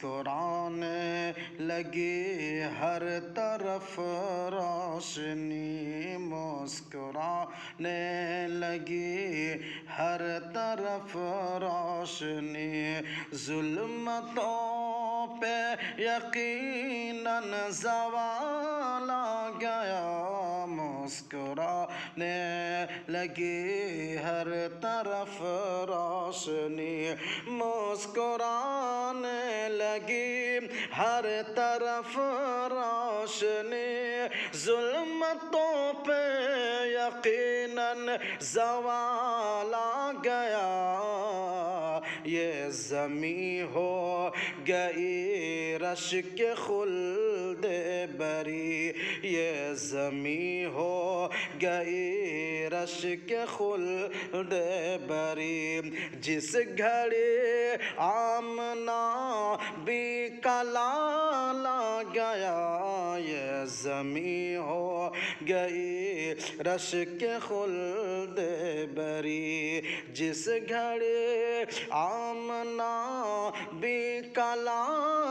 مسکرانے لگی ہر طرف روشنی، مسکرانے لگی ہر طرف روشنی، ظلمتوں پہ یقیناً زوال آ گیا، مسکرانے لگی ہر طرف روشنی، مسکرانے لگی ہر طرف روشنی، ظلمتوں پہ یقیناً زوال آ گیا، یہ زمیں ہو گئی رشک خلد بری، یہ زمیں ہو گئی رشک خلد بری، جس گھڑی آمنہ بی کا لال آ گیا، یہ زمیں ہو گئی رشک خلد بری، جس گھڑی آمنہ بی کا لال